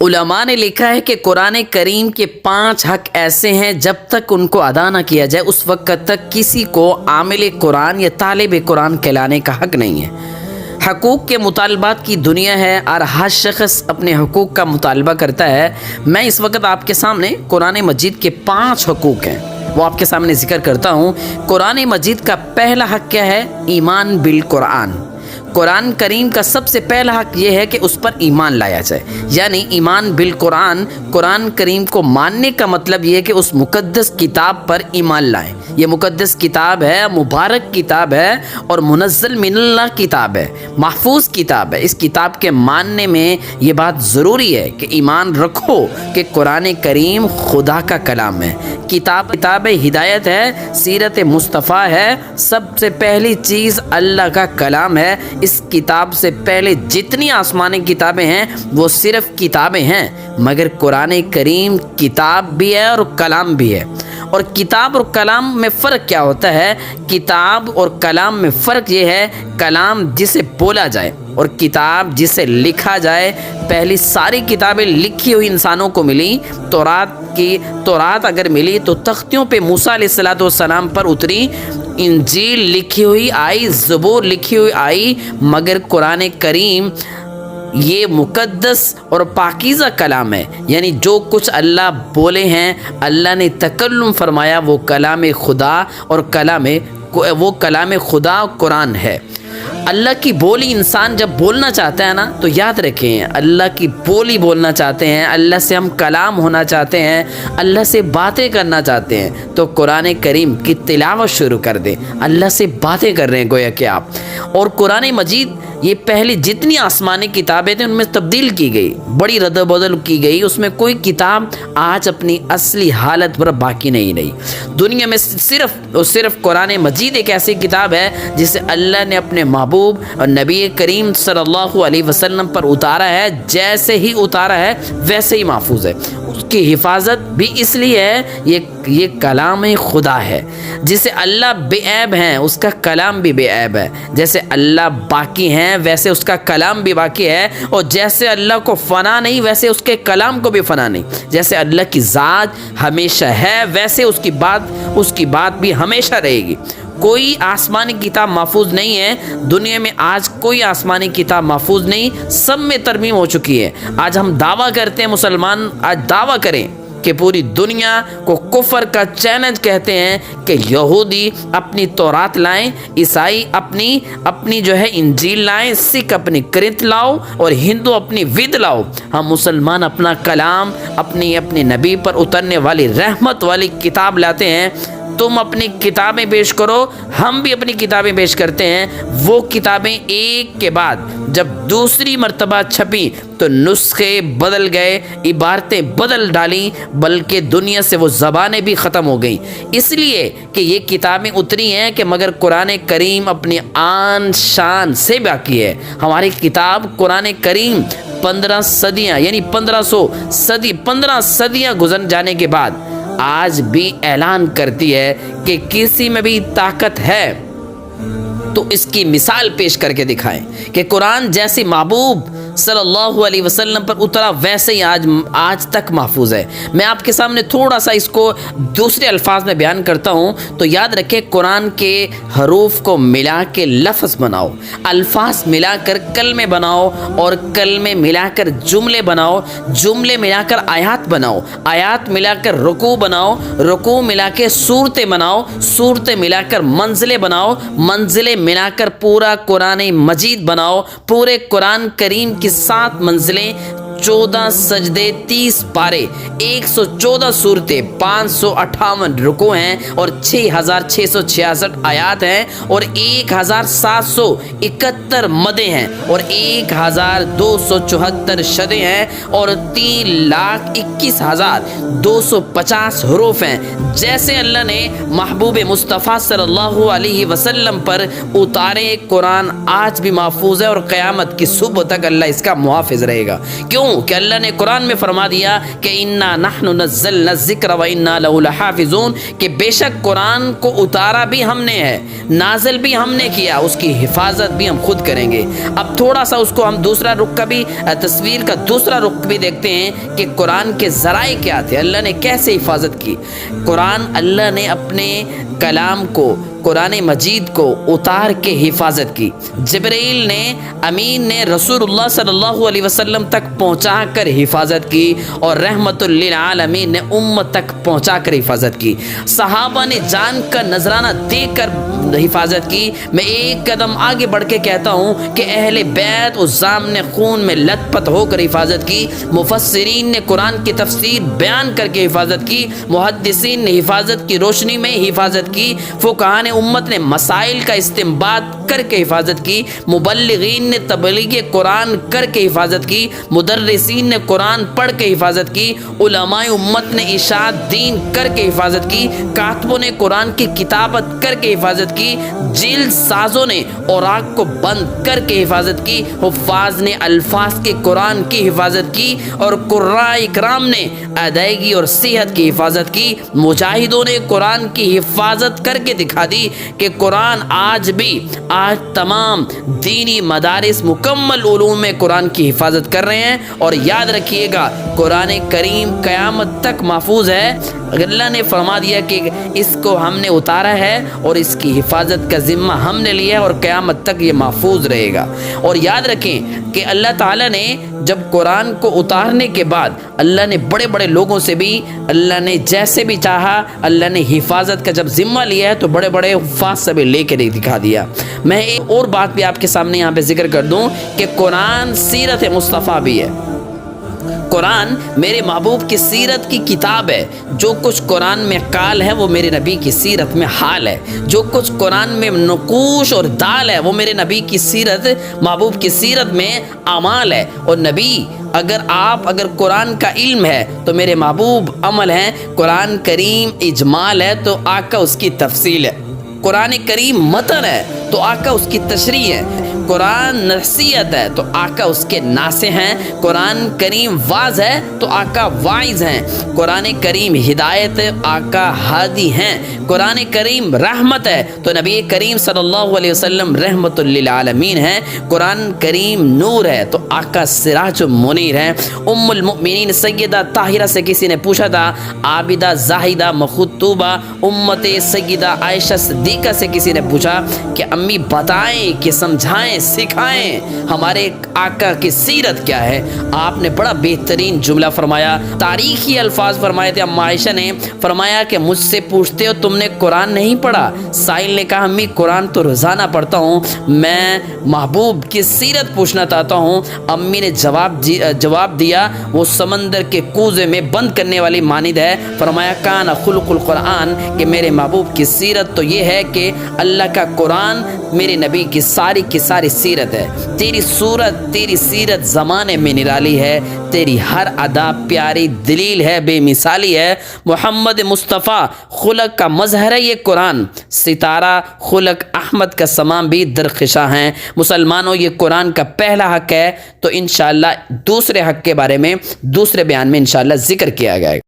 علماء نے لکھا ہے کہ قرآن کریم کے 5 حق ایسے ہیں جب تک ان کو ادا نہ کیا جائے اس وقت تک کسی کو عامل قرآن یا طالب قرآن کہلانے کا حق نہیں ہے۔ حقوق کے مطالبات کی دنیا ہے اور ہر شخص اپنے حقوق کا مطالبہ کرتا ہے۔ میں اس وقت آپ کے سامنے قرآن مجید کے 5 حقوق ہیں وہ آپ کے سامنے ذکر کرتا ہوں۔ قرآن مجید کا پہلا حق کیا ہے؟ ایمان بالقرآن۔ قرآن کریم کا سب سے پہلا حق یہ ہے کہ اس پر ایمان لایا جائے، یعنی ایمان بالقرآن۔ قرآن کریم کو ماننے کا مطلب یہ ہے کہ اس مقدس کتاب پر ایمان لائیں۔ یہ مقدس کتاب ہے، مبارک کتاب ہے اور منزل من اللہ کتاب ہے، محفوظ کتاب ہے۔ اس کتاب کے ماننے میں یہ بات ضروری ہے کہ ایمان رکھو کہ قرآن کریم خدا کا کلام ہے، کتاب ہدایت ہے، سیرت مصطفیٰ ہے، سب سے پہلی چیز اللہ کا کلام ہے۔ اس کتاب سے پہلے جتنی آسمانی کتابیں ہیں وہ صرف کتابیں ہیں، مگر قرآن کریم کتاب بھی ہے اور کلام بھی ہے۔ اور کتاب اور کلام میں فرق کیا ہوتا ہے؟ کتاب اور کلام میں فرق یہ ہے، کلام جسے بولا جائے اور کتاب جسے لکھا جائے۔ پہلی ساری کتابیں لکھی ہوئی انسانوں کو ملی۔ تورات اگر ملی تو تختیوں پہ موسیٰ علیہ السلام پر اتری، انجیل لکھی ہوئی آئی، زبور لکھی ہوئی آئی، مگر قرآن کریم یہ مقدس اور پاکیزہ کلام ہے، یعنی جو کچھ اللہ بولے ہیں، اللہ نے تکلم فرمایا، وہ کلام خدا اور وہ کلام خدا قرآن ہے۔ اللہ کی بولی انسان جب بولنا چاہتا ہے نا تو یاد رکھیں، اللہ کی بولی بولنا چاہتے ہیں، اللہ سے ہم کلام ہونا چاہتے ہیں، اللہ سے باتیں کرنا چاہتے ہیں تو قرآن کریم کی تلاوت شروع کر دیں۔ اللہ سے باتیں کر رہے ہیں گویا کہ آپ۔ اور قرآن مجید یہ پہلی جتنی آسمانی کتابیں تھیں ان میں تبدیل کی گئی، بڑی رد و بدل کی گئی، اس میں کوئی کتاب آج اپنی اصلی حالت پر باقی نہیں رہی۔ دنیا میں صرف قرآن مجید ایک ایسی کتاب ہے جسے اللہ نے اپنے محبوب اور نبی کریم صلی اللہ علیہ وسلم پر اتارا ہے، جیسے ہی اتارا ہے ویسے ہی محفوظ ہے۔ اس کی حفاظت بھی اس لیے ہے، یہ کلام خدا ہے۔ جسے اللہ بے عیب ہیں اس کا کلام بھی بے عیب ہے، جیسے اللہ باقی ہیں ویسے اس کا کلام بھی باقی ہے، اور جیسے اللہ کو فنا نہیں ویسے اس کے کلام کو بھی فنا نہیں۔ جیسے اللہ کی ذات ہمیشہ ہے ویسے اس کی بات بھی ہمیشہ رہے گی۔ کوئی آسمانی کتاب محفوظ نہیں ہے، دنیا میں آج کوئی آسمانی کتاب محفوظ نہیں، سب میں ترمیم ہو چکی ہے۔ آج ہم دعویٰ کرتے ہیں، مسلمان آج دعویٰ کریں کہ پوری دنیا کو کفر کا چیلنج کہتے ہیں کہ یہودی اپنی تورات لائیں، عیسائی اپنی جو ہے انجیل لائیں، سکھ اپنی کرنت لاؤ اور ہندو اپنی ود لاؤ۔ ہم مسلمان اپنا کلام اپنے نبی پر اترنے والی رحمت والی کتاب لاتے ہیں۔ تم اپنی کتابیں پیش کرو، ہم بھی اپنی کتابیں پیش کرتے ہیں۔ وہ کتابیں ایک کے بعد جب دوسری مرتبہ چھپی تو نسخے بدل گئے، عبارتیں بدل ڈالیں، بلکہ دنیا سے وہ زبانیں بھی ختم ہو گئیں، اس لیے کہ یہ کتابیں اتری ہیں کہ مگر قرآن کریم اپنی آن شان سے باقی ہے۔ ہماری کتاب قرآن کریم 15 صدیاں یعنی 15 صدیاں گزر جانے کے بعد آج بھی اعلان کرتی ہے کہ کسی میں بھی طاقت ہے تو اس کی مثال پیش کر کے دکھائیں کہ قرآن جیسی محبوب صلی اللہ علیہ وسلم پر اترا ویسے ہی آج تک محفوظ ہے۔ میں آپ کے سامنے تھوڑا سا اس کو دوسرے الفاظ میں بیان کرتا ہوں تو یاد رکھیں، قرآن کے حروف کو ملا کے لفظ بناؤ، الفاظ ملا کر کلمے بناؤ اور کلمے ملا کر جملے بناؤ، جملے ملا کر آیات بناؤ، آیات ملا کر رکوع بناؤ، رکوع ملا کے صورتیں بناؤ، صورتیں ملا کر منزلیں بناؤ، منزلیں ملا کر پورا قرآن مجید بناؤ۔ پورے قرآن کریم کی 7 منزلیں، 14 سجدے، 30 پارے، 114 صورتیں، 558 رکوع ہیں اور 6666 آیات ہیں اور 1771 مدیں ہیں اور 1274 شدیں ہیں اور 3,21,250 حروف ہیں۔ جیسے اللہ نے محبوب مصطفیٰ صلی اللہ علیہ وسلم پر اتارے، قرآن آج بھی محفوظ ہے اور قیامت کی صبح تک اللہ اس کا محافظ رہے گا۔ کیوں؟ کیوں کہ اللہ نے قرآن میں فرما دیا کہ انا نحن نزلنا الذکر و انا لہ لحافظون، کہ بے شک قرآن کو اتارا بھی ہم نے ہے، نازل بھی ہم نے کیا، اس کی حفاظت بھی ہم خود کریں گے۔ اب تھوڑا سا اس کو ہم دوسرا رخ کا بھی، تصویر کا دوسرا رخ بھی دیکھتے ہیں کہ قرآن کے ذرائع کیا تھے، اللہ نے کیسے حفاظت کی۔ قرآن اللہ نے اپنے کلام کو، قرآن مجید کو اتار کے حفاظت کی۔ جبرائیل نے، امین نے رسول اللہ صلی اللہ علیہ وسلم تک پہنچا کر حفاظت کی، اور رحمت للعالمین نے امت تک پہنچا کر حفاظت کی۔ صحابہ نے جان کا نذرانہ دے کر حفاظت کی۔ میں ایک قدم آگے بڑھ کے کہتا ہوں کہ اہل بیت اس ضامن خون میں لت پت ہو کر حفاظت کی۔ مفسرین نے قرآن کی تفسیر بیان کر کے حفاظت کی، محدثین نے حفاظت کی روشنی میں حفاظت کی، فقہاء امت نے مسائل کا استنباط کر کے حفاظت کی، مبلغین نے تبلیغ قرآن کر کے حفاظت کی، مدرسین نے قرآن پڑھ کے حفاظت کی، علماء امت نے اشاعت دین کر کے حفاظت کی، کاتبوں نے قرآن کی کتابت کر کے حفاظت کی، جلد سازوں نے اوراق کو بند کر کے حفاظت کی، حفاظ نے الفاظ کے قرآن کی حفاظت کی، اور قراء اکرام نے ادائیگی اور صحت کی حفاظت کی۔ مجاہدوں نے قرآن کی حفاظت کر کے دکھا دی کہ قرآن آج تمام دینی مدارس مکمل علوم میں قرآن کی حفاظت کر رہے ہیں۔ اور یاد رکھیے گا قرآن کریم قیامت تک محفوظ ہے۔ اللہ نے فرما دیا کہ اس کو ہم نے اتارا ہے اور اس کی حفاظت کا ذمہ ہم نے لیا ہے، اور قیامت تک یہ محفوظ رہے گا۔ اور یاد رکھیں کہ اللہ تعالیٰ نے جب قرآن کو اتارنے کے بعد اللہ نے بڑے بڑے لوگوں سے بھی، اللہ نے جیسے بھی چاہا، اللہ نے حفاظت کا جب ذمہ لیا ہے تو بڑے بڑے حفاظ سے بھی لے کے دکھا دیا۔ میں ایک اور بات بھی آپ کے سامنے یہاں پہ ذکر کر دوں کہ قرآن سیرت مصطفیٰ بھی ہے۔ قرآن میرے محبوب کی سیرت کی کتاب ہے۔ جو کچھ قرآن میں قال ہے وہ میرے نبی کی سیرت میں حال ہے۔ جو کچھ قرآن میں نقوش اور دال ہے وہ میرے نبی کی سیرت، محبوب کی سیرت میں اعمال ہے۔ اور نبی اگر قرآن کا علم ہے تو میرے محبوب عمل ہیں، قرآن کریم اجمال ہے تو آقا اس کی تفصیل ہے، قرآن کریم متن ہے تو آقا اس کی تشریح ہے، قرآن نصیحت ہے تو آقا اس کے ناصح ہیں، قرآن کریم واعظ ہے تو آقا واعظ ہیں، قرآن کریم ہدایت ہے آقا ہادی ہیں، قرآن کریم رحمت ہے تو نبی کریم صلی اللہ علیہ وسلم رحمت للعالمین ہیں، قرآن کریم نور ہے تو آقا سراج منیر ہیں۔ ام المؤمنین سیدہ طاہرہ سے کسی نے پوچھا تھا، عابدہ زاہدہ مخطوبہ امت سیدہ عائشہ صدیقہ سے کسی نے پوچھا کہ امی بتائیں کہ سمجھائیں سکھائیں ہمارے آقا کی سیرت کیا ہے۔ آپ نے بڑا بہترین جملہ فرمایا، تاریخی الفاظ فرمائے تھے۔ اما عائشہ نے فرمایا کہ مجھ سے پوچھتے ہو تم نے قرآن نہیں پڑھا؟ سائل نے کہا امی قرآن تو روزانہ پڑھتا ہوں، میں محبوب کی سیرت پوچھنا چاہتا ہوں۔ امی نے جواب دیا وہ سمندر کے کوزے میں بند کرنے والی مانند ہے۔ فرمایا کان خلق القرآن، کہ میرے محبوب کی سیرت تو یہ ہے کہ اللہ کا قرآن میرے نبی کی ساری سیرت ہے۔ تیری صورت تیری سیرت زمانے میں نرالی ہے، تیری ہر ادا پیاری دلیل ہے، بے مثالی ہے۔ محمد مصطفیٰ خلق کا مظہر ہے یہ قرآن، ستارہ خلق احمد کا سمام بھی درخشاں ہیں۔ مسلمانوں یہ قرآن کا پہلا حق ہے، تو انشاءاللہ دوسرے حق کے بارے میں دوسرے بیان میں انشاءاللہ ذکر کیا گیا ہے۔